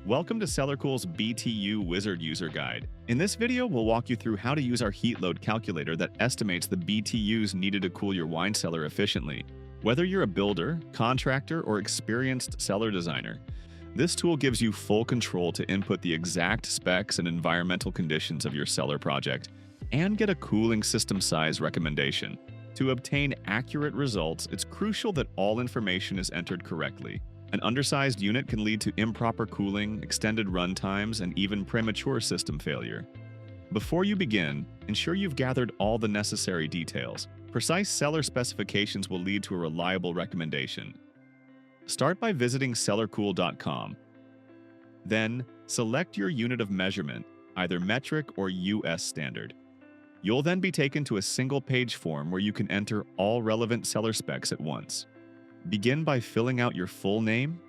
Welcome to CellarCool's BTU Wizard user guide. In this video, we'll walk you through how to use our heat load calculator that estimates the BTUs needed to cool your wine cellar efficiently. Whether you're a builder, contractor, or experienced cellar designer, this tool gives you full control to input the exact specs and environmental conditions of your cellar project and get a cooling system size recommendation. To obtain accurate results, it's crucial that all information is entered correctly. An undersized unit can lead to improper cooling, extended run times, and even premature system failure. Before you begin, ensure you've gathered all the necessary details. Precise cellar specifications will lead to a reliable recommendation. Start by visiting CellarCool.com. Then, select your unit of measurement, either metric or US standard. You'll then be taken to a single-page form where you can enter all relevant cellar specs at once. Begin by filling out your full name,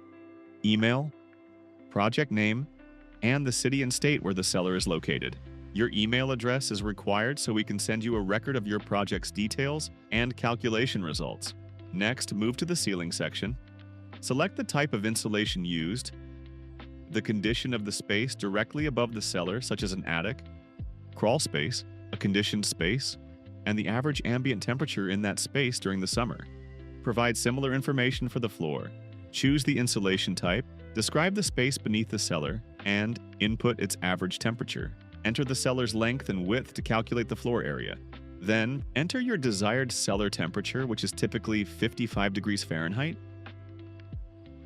email, project name, and the city and state where the cellar is located. Your email address is required so we can send you a record of your project's details and calculation results. Next, move to the ceiling section. Select the type of insulation used, the condition of the space directly above the cellar, such as an attic, crawl space, a conditioned space, and the average ambient temperature in that space during the summer. Provide similar information for the floor. Choose the insulation type, describe the space beneath the cellar, and input its average temperature. Enter the cellar's length and width to calculate the floor area. Then, enter your desired cellar temperature, which is typically 55 degrees Fahrenheit,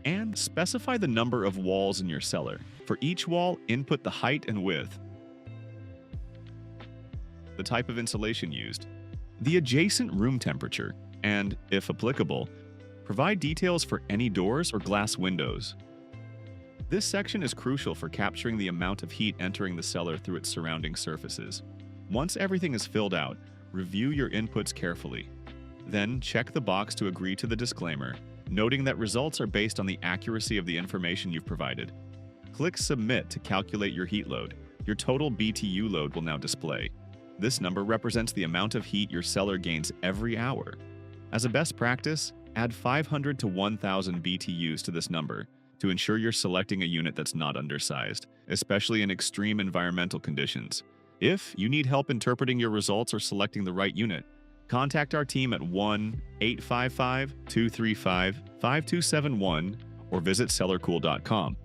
and specify the number of walls in your cellar. For each wall, input the height and width, the type of insulation used, the adjacent room temperature, and, if applicable, provide details for any doors or glass windows. This section is crucial for capturing the amount of heat entering the cellar through its surrounding surfaces. Once everything is filled out, review your inputs carefully. Then check the box to agree to the disclaimer, noting that results are based on the accuracy of the information you've provided. Click Submit to calculate your heat load. Your total BTU load will now display. This number represents the amount of heat your cellar gains every hour. As a best practice, add 500 to 1,000 BTUs to this number to ensure you're selecting a unit that's not undersized, especially in extreme environmental conditions. If you need help interpreting your results or selecting the right unit, contact our team at 1-855-235-5271 or visit CellarCool.com.